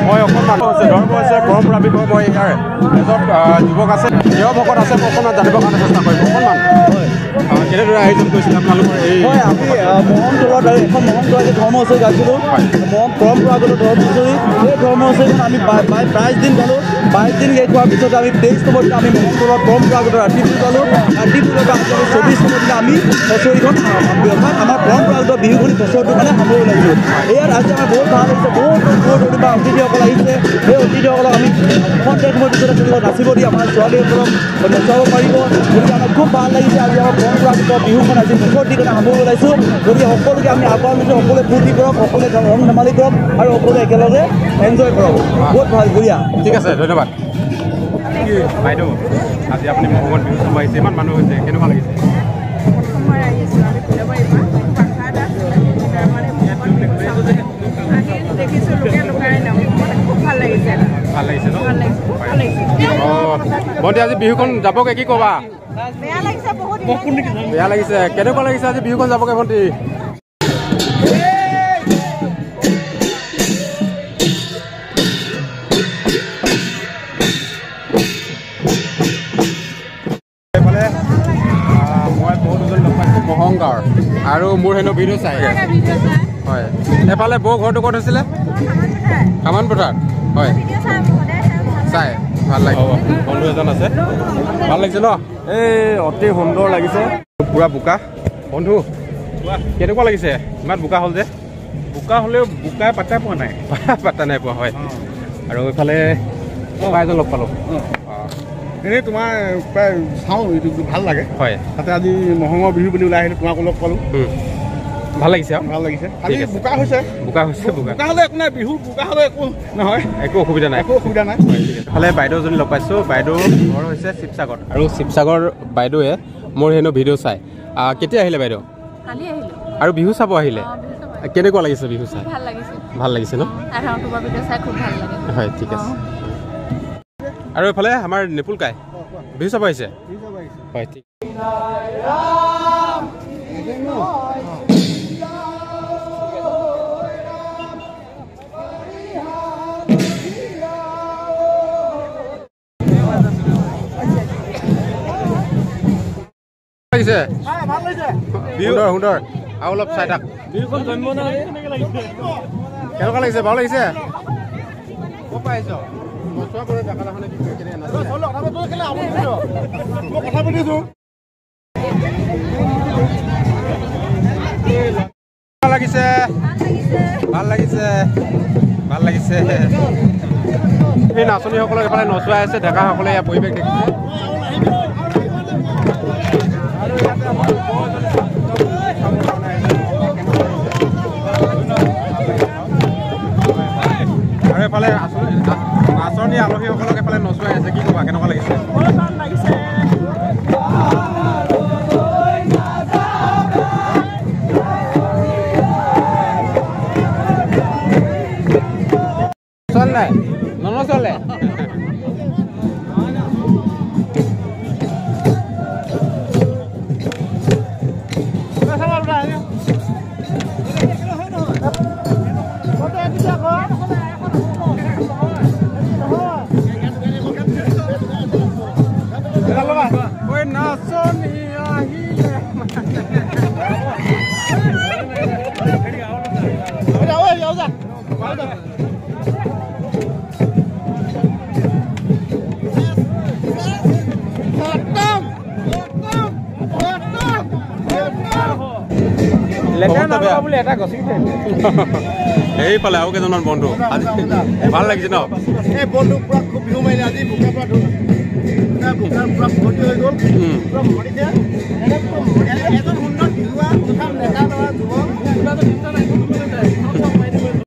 মই অকণমান ধৰ্ম হৈছে পৰম্পৰা বিষয়ে মই ইয়াৰ এজন যুৱক আছে প্ৰিয় ভকত আছে মই অকণমান জানিবৰ কাৰণে চেষ্টা কৰিম অকণমান কেনেদৰে আয়োজন কৰিছিলে আপোনালোকৰ এই হয় আমি মহম দলত আৰু এখন মহম দলত ধৰ্ম আছে গাইছিলোঁ মহম পৰম্পৰাগত ধৰ্ম হুঁচৰি এই ধৰ্ম হুঁচৰিখন আমি 22 দিন পালোঁ 22 দিন শেষ হোৱাৰ পিছত আমি 23 নম্বৰতে আমি মহম দলত পৰম্পৰাগত ৰাতিপুৱা পালোঁ ৰাতিপুৱাৰ পৰা আজি 24 নম্বৰতে আমি হুঁচৰিখন আমাৰ পৰম্পৰাগত বিহুখনি বছৰটো মানে সামৰিব লাগিছোঁ ইয়াত আজি আমাৰ বহুত ভাল লাগিছে বহুত বা অতিথিসকল আহিছে সেই অতিথিসকলক আমি অকণমান সময়ৰ পিছতে তেওঁলোকক নাচিব দি আমাৰ ছোৱালীসকলক নচাব পাৰিব গতিকে আমাৰ খুব ভাল লাগিছে আজি আমাৰ পৰম্পৰাগত বিহুখন আজি বছৰটিৰ কাৰণে সামৰিব ওলাইছোঁ গতিকে সকলোকে আমি আহ্বান দিছোঁ সকলোৱে ফূৰ্তি কৰক সকলোৱে ৰং ধেমালি কৰক আৰু সকলোৱে একেলগে এনজয় কৰক বহুত ভাল বঢ়িয়া ঠিক আছে ধন্যবাদ বাইদেউ আজি আপুনি মহমত বিহু চাব আহিছে ইমান মানুহ হৈছে কেনেকুৱা লাগিছে ভাল লাগিছে ন ভণ্টি আজি বিহুখন যাবগে কি ক'বা বেয়া লাগিছে কেনেকুৱা লাগিছে আজি বিহুখন যাবগে ভণ্টি এইফালে মই বহুত দুজন লগ পাইছোঁ মহংগাঁৱৰ আৰু মোৰ হেনো ভিডিঅ' চাই হয় এফালে বৌ ঘৰটো ক'ত হৈছিলে কামান পথাৰ হয় চাই ভাল লাগে বন্ধু এজন আছে ভাল লাগিছে ন এই অতি সুন্দৰ লাগিছে পুৰা বোকা বন্ধু কেনেকুৱা লাগিছে ইমান বোকা হ'ল যে বোকা হ'লেও বোকাই পাত্তাই পোৱা নাই পাত্তা নাই পোৱা হয় আৰু এইফালে এজন লগ পালোঁ এনেই তোমাৰ প্ৰায় চাওঁ এইটো ভাল লাগে হয় তাতে আজি মহঙৰ বিহু বুলি ওলাই আহিলোঁ তোমাক লগ পালোঁ ভাল লাগিছে আৰু ভাল লাগিছে আজি বোকা হৈছে বোকা হ'লে একো নাই বিহু বোকা হ'লে একো নহয় একো অসুবিধা নাই এইফালে বাইদেউজনী লগ পাইছোঁ বাইদেউ ঘৰ হৈছে শিৱসাগৰ আৰু শিৱসাগৰ বাইদেৱে মোৰ হেনো ভিডিঅ' চাই কেতিয়া আহিলে বাইদেউ আৰু বিহু চাব আহিলে কেনেকুৱা লাগিছে বিহু চাই ভাল লাগিছে ন হয় ঠিক আছে আৰু এইফালে আমাৰ নিপুল কাই বিহু চাব আহিছে হয় ঠিক সুন্দৰ আৰু অলপ চাই থাক কেনেকুৱা লাগিছে ভাল লাগিছে ক'ৰ পৰা আহিছ ভাল লাগিছে এই নাচনীসকলক এইফালে নচুৱাই আছে ডেকাসকলে ইয়াৰ পৰিৱেশ দেখিছে আৰু এইফালে নাচনী আলহীসকলক এইফালে নচুৱাই আছে কি ক'বা কেনেকুৱা লাগিছে চলে নাই নচলে এইফালে আৰু কেইজনমান বন্ধু আজি ভাল লাগিছে ন এই বন্ধু পুৰা খুব বিহু মাৰিলে আজি বোকাৰ পৰা বোকাৰ পুৰা ভৰ্তি হৈ গ'ল